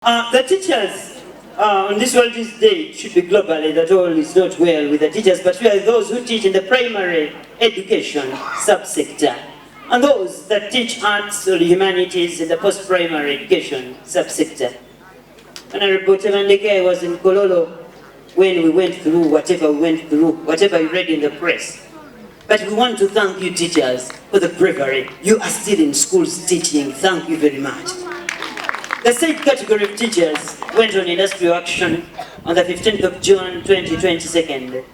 The teachers on this World's Day should be globally, that all is not well with the teachers, particularly those who teach in the primary education subsector, and those that teach arts or humanities in the post-primary education subsector. Honorable Tevandeke was in Kololo when we went through whatever we went through, whatever you read in the press. But we want to thank you teachers for the bravery. You are still in schools teaching. Thank you very much. The said category of teachers went on industrial action on the 15th of June 2022,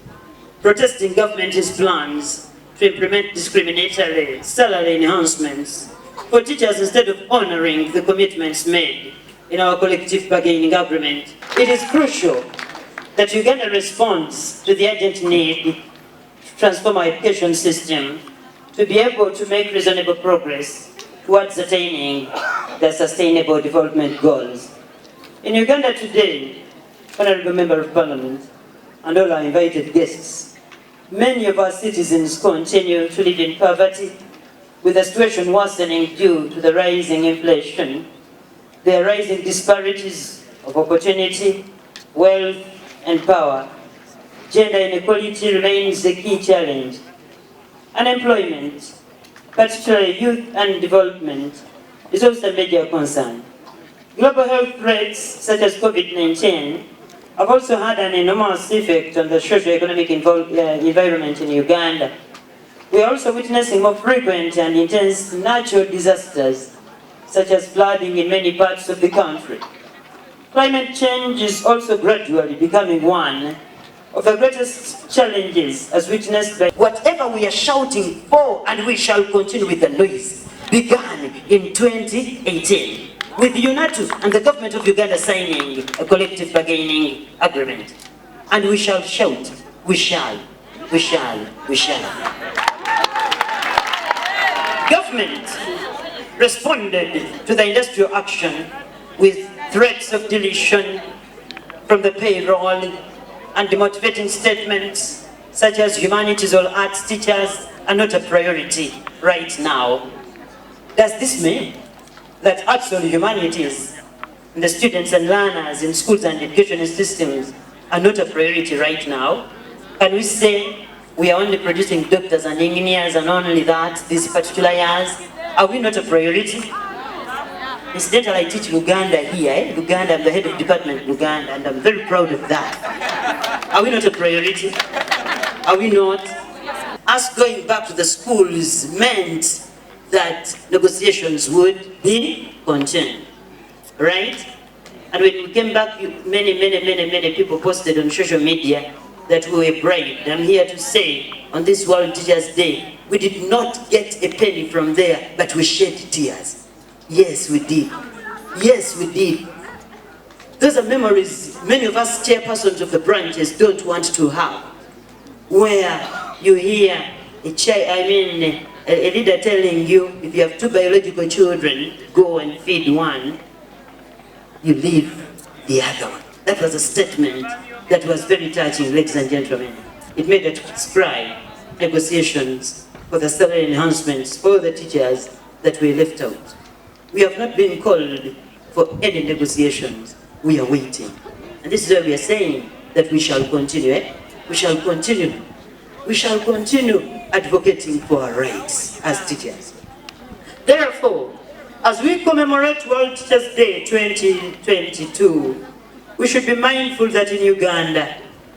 protesting government's plans to implement discriminatory salary enhancements for teachers instead of honoring the commitments made in our collective bargaining agreement. It is crucial that Uganda responds to the urgent need to transform our education system to be able to make reasonable progress towards attaining the Sustainable Development Goals. In Uganda today, Honorable Member of Parliament and all our invited guests, many of our citizens continue to live in poverty, with the situation worsening due to the rising inflation, the rising disparities of opportunity, wealth, and power. Gender inequality remains the key challenge. Unemployment, particularly youth and development, is also a major concern. Global health threats such as COVID-19 have also had an enormous effect on the socio-economic environment in Uganda. We are also witnessing more frequent and intense natural disasters, such as flooding in many parts of the country. Climate change is also gradually becoming one of the greatest challenges as witnessed by whatever we are shouting for, and we shall continue with the noise, began in 2018 with the UNATU and the government of Uganda signing a collective bargaining agreement. And we shall shout, we shall. Government responded to the industrial action with threats of deletion from the payroll and demotivating statements such as humanities or arts teachers are not a priority right now. Does this mean that arts or humanities and the students and learners in schools and education systems are not a priority right now? Can we say we are only producing doctors and engineers and only that these particular years? Are we not a priority? Incidentally, I teach Uganda here. Uganda, I'm the head of department Uganda, and I'm very proud of that. Are we not a priority? Are we not? Us going back to the schools meant that negotiations would be continued, right? And when we came back, many people posted on social media that we were bribed. I'm here to say, on this World Teachers' Day, we did not get a penny from there, but we shed tears. Yes, we did. Yes, we did. Those are memories many of us chairpersons of the branches don't want to have, where you hear a leader telling you, if you have 2 biological children, go and feed one, you leave the other one. That was a statement that was very touching, ladies and gentlemen. It made us cry. Negotiations for the salary enhancements for the teachers that we left out. We have not been called for any negotiations. We are waiting. And this is why we are saying that we shall continue. We shall continue. We shall continue advocating for our rights as teachers. Therefore, as we commemorate World Teachers' Day 2022, we should be mindful that in Uganda,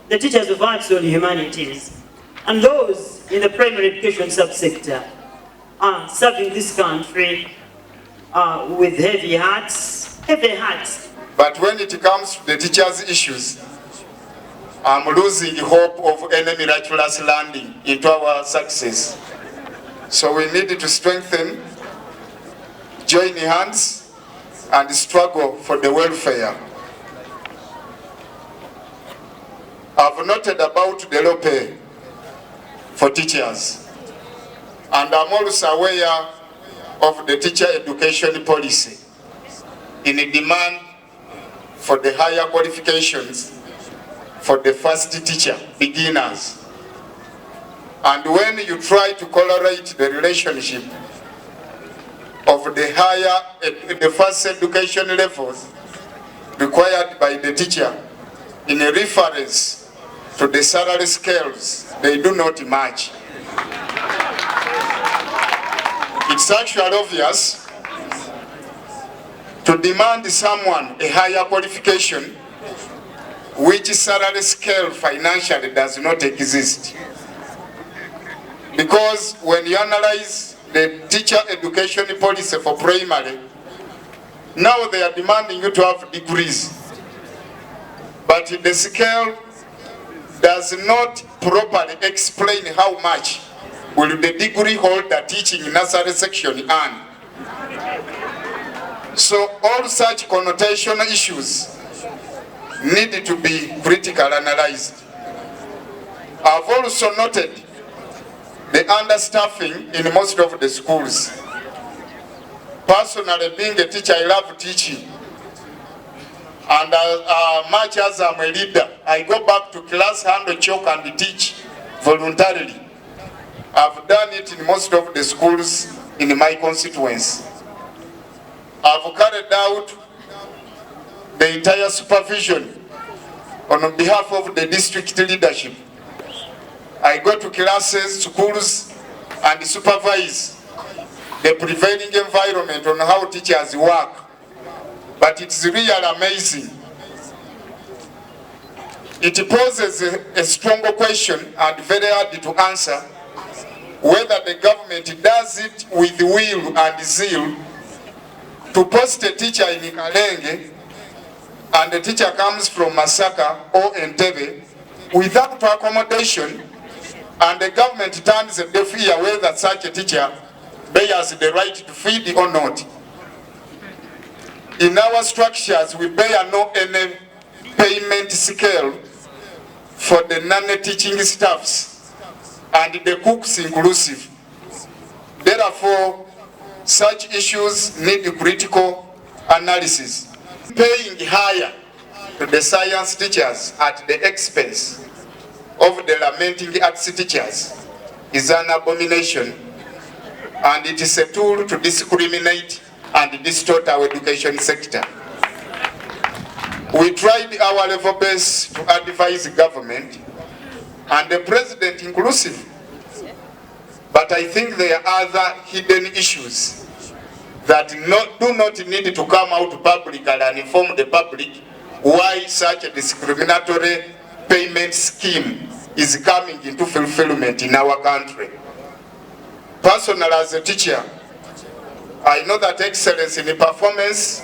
the teachers of arts or humanities and those in the primary education subsector are serving this country with heavy hearts. But when it comes to the teachers' issues, I'm losing hope of any miraculous landing into our success. So we need to strengthen, join hands, and struggle for the welfare. I've noted about the low pay for teachers, and I'm also aware of the teacher education policy in a demand for the higher qualifications for the first teacher, beginners. And when you try to correlate the relationship of the higher, the first education levels required by the teacher in a reference to the salary scales, they do not match. It's actually obvious to demand someone a higher qualification which salary scale financially does not exist. Because when you analyze the teacher education policy for primary, now they are demanding you to have degrees. But the scale does not properly explain how much will the degree holder teaching in nursery section earn. So all such connotation issues need to be critically analyzed. I've also noted the understaffing in most of the schools. Personally, being a teacher, I love teaching. And much as I'm a leader, I go back to class, handle chalk and teach voluntarily. I've done it in most of the schools in my constituency. I've carried out the entire supervision on behalf of the district leadership. I go to classes, schools, and supervise the prevailing environment on how teachers work. But it's really amazing. It poses a stronger question and very hard to answer whether the government does it with will and zeal to post a teacher in Kalenge and the teacher comes from Masaka or Entebbe without accommodation, and the government turns a deaf ear whether such a teacher bears the right to feed or not. In our structures, we bear no any payment scale for the non-teaching staffs and the cooks inclusive. Therefore, such issues need critical analysis. Paying higher to the science teachers at the expense of the lamenting arts teachers is an abomination, and it is a tool to discriminate and distort our education sector. We tried our level best to advise the government and the president inclusive, but I think there are other hidden issues that do not need to come out publicly and inform the public why such a discriminatory payment scheme is coming into fulfillment in our country. Personally, as a teacher, I know that excellence in performance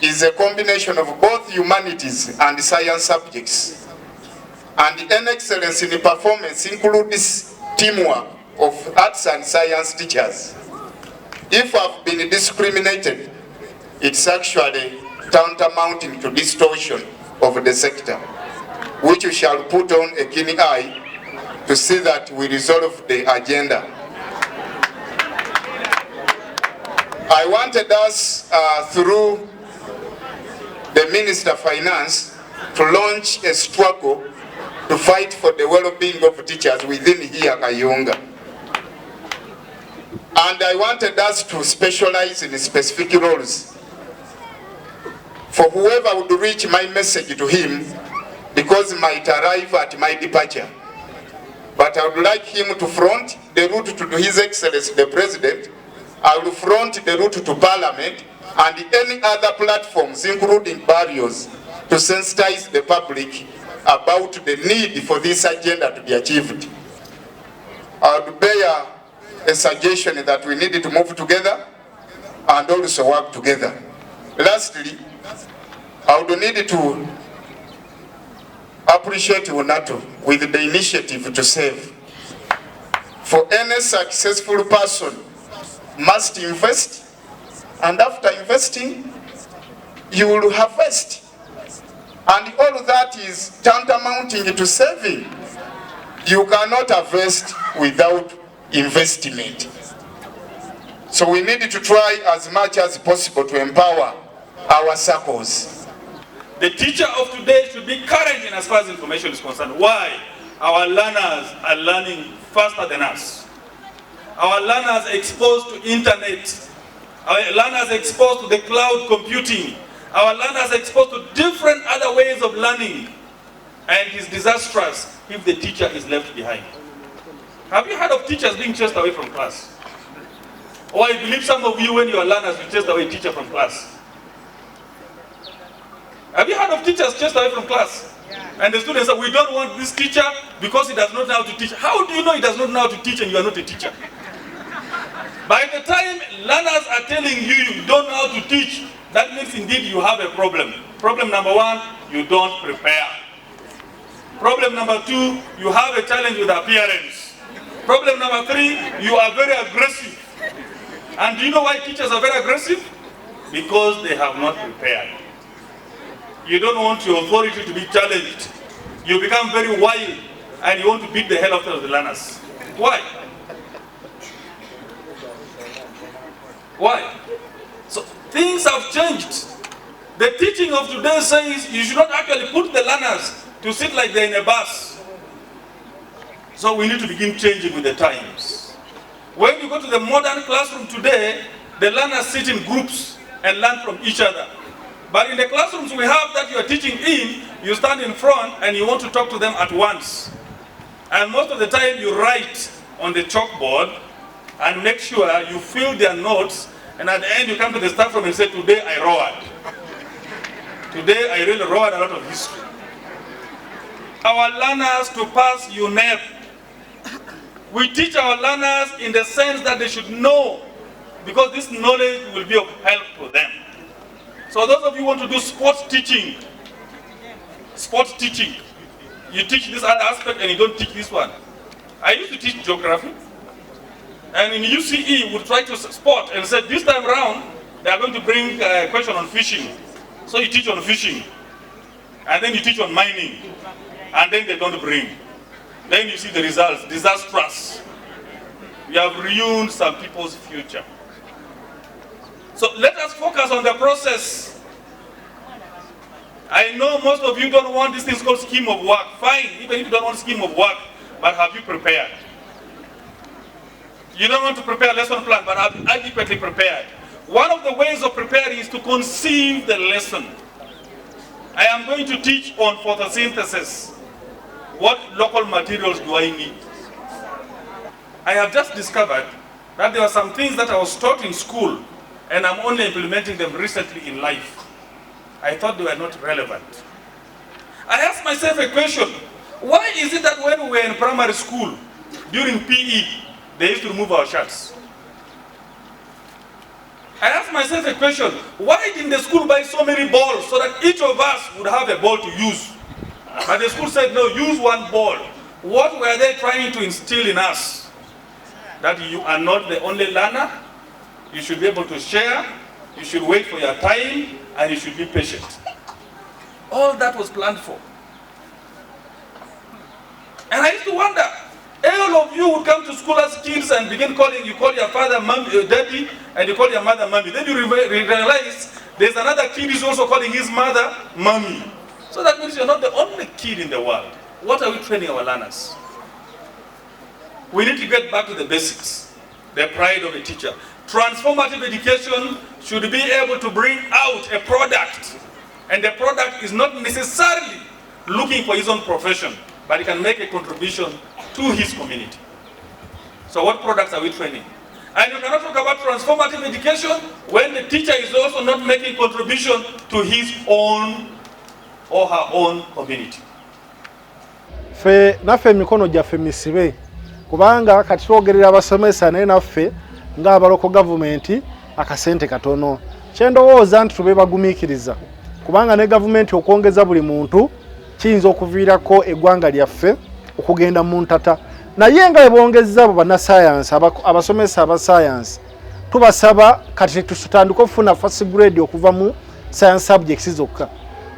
is a combination of both humanities and science subjects. And an excellence in performance includes teamwork of arts and science teachers. If I've been discriminated, it's actually tantamounting to distortion of the sector, which we shall put on a keen eye to see that we resolve the agenda. I wanted us, through the Minister of Finance, to launch a struggle to fight for the well-being of teachers within here, Kayunga. And I wanted us to specialize in specific roles for whoever would reach my message to him, because it might arrive at my departure. But I would like him to front the route to His Excellency the President. I will front the route to Parliament and any other platforms, including barriers, to sensitize the public about the need for this agenda to be achieved. I would bear a suggestion that we need to move together and also work together. Lastly, I would need to appreciate UNATU with the initiative to save. For any successful person must invest, and after investing, you will harvest. And all that is tantamounting to saving. You cannot harvest without investment. So we need to try as much as possible to empower our circles. The teacher of today should be current in as far as information is concerned. Why? Our learners are learning faster than us. Our learners are exposed to internet. Our learners are exposed to the cloud computing. Our learners are exposed to different other ways of learning, and it is disastrous if the teacher is left behind. Have you heard of teachers being chased away from class? Or I believe some of you, when you are learners, you chased away a teacher from class. Have you heard of teachers chased away from class? Yeah. And the students say, we don't want this teacher because he does not know how to teach. How do you know he does not know how to teach and you are not a teacher? By the time learners are telling you you don't know how to teach, that means indeed you have a problem. Problem number one, you don't prepare. Problem number two, you have a challenge with appearance. Problem number three, you are very aggressive. And do you know why teachers are very aggressive? Because they have not prepared. You don't want your authority to be challenged. You become very wild and you want to beat the hell out of the learners. Why? Why? So things have changed. The teaching of today says you should not actually put the learners to sit like they're in a bus. So we need to begin changing with the times. When you go to the modern classroom today, the learners sit in groups and learn from each other. But in the classrooms we have that you are teaching in, you stand in front and you want to talk to them at once. And most of the time you write on the chalkboard and make sure you fill their notes, and at the end you come to the staff room and say, today I roared. Today I really roared a lot of history. Our learners to pass UNATU. We teach our learners in the sense that they should know, because this knowledge will be of help to them. So those of you who want to do sports teaching, you teach this other aspect and you don't teach this one. I used to teach geography, and in UCE we would try to spot and say this time around they are going to bring a question on fishing. So you teach on fishing, and then you teach on mining, and then they don't bring. Then you see the results, disastrous. We have ruined some people's future. So let us focus on the process. I know most of you don't want this thing called scheme of work. Fine, even if you don't want scheme of work, but have you prepared? You don't want to prepare a lesson plan, but have you adequately prepared? One of the ways of preparing is to conceive the lesson. I am going to teach on photosynthesis. What local materials do I need? I have just discovered that there are some things that I was taught in school and I'm only implementing them recently in life. I thought they were not relevant. I asked myself a question. Why is it that when we were in primary school, during PE, they used to remove our shirts? I asked myself a question. Why didn't the school buy so many balls so that each of us would have a ball to use? But the school said, no, use one ball. What were they trying to instill in us? That you are not the only learner. You should be able to share. You should wait for your time. And you should be patient. All that was planned for. And I used to wonder, all of you would come to school as kids and begin calling, you call your father mommy, daddy, and you call your mother mommy. Then you realize there's another kid who's also calling his mother mommy. So that means you're not the only kid in the world. What are we training our learners? We need to get back to the basics, the pride of a teacher. Transformative education should be able to bring out a product. And the product is not necessarily looking for his own profession, but he can make a contribution to his community. So what products are we training? And you cannot talk about transformative education when the teacher is also not making contribution to his own or her own community. Fe nafe mikono gyaffe misibe kubanga kati twogerera abasomesa naye naffe ng'abaloko gavumenti akasente katono. Kyendowooza nti tube bagumiikiriza kubanga ne gavumenti okwongeza buli muntu kiyinza okuviirako eggwanga lyaffe okugenda mu ntata. Naye nga bongezza abo bannasayansi abasomesa abasayansi tubasaba kati tutandika okufuna first grade okuva mu science subjects zokka.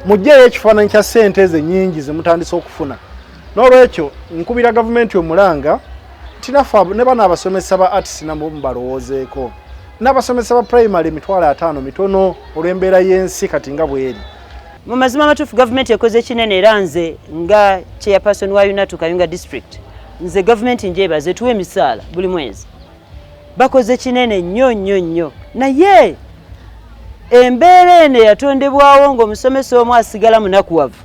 Mujjeyo ekifaananyi kya ssente ezo ennyingi ze mutandise okufuna. N'olwekyo nkubira gavumenti omulanga tinafa ne bana abasomesa ba arts nabo mbalowoozeeko. N'abasomesa ba primary emitwalo 5 mitono olw'embeera y'ensi kati nga bweri. Mu mazima amatuufu gavumenti ekoze kinene era nze nga chairperson wa UNATU Kayunga district. Nze gavumenti njebaze tuwe emisaala buli mwezi. Bakoze kinene nnyo. Naye embeera eno yatondebwawo ng'omusomesa omu asigala munakuwavu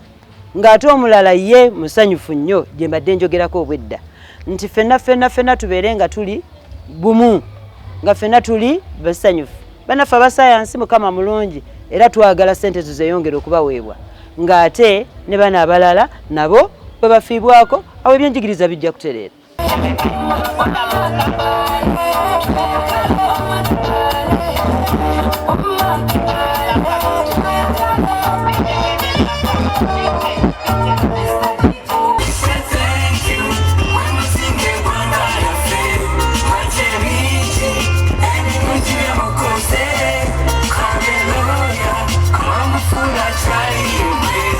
ng'ate omulala ye musanyufu nnyo gye mbadde njogerako obwedda nti ffenna tubeere nga tuli bumu nga ffenna tuli basanyufu bannaffe abasayansi mukama mulungi era twagala ssente tuzeyongera okubaweebwa ng'ate ne bano abalala nabo bwe bafiibwako awo ebyenjigiriza bijja kutereera. Hallelujah, come full of trying.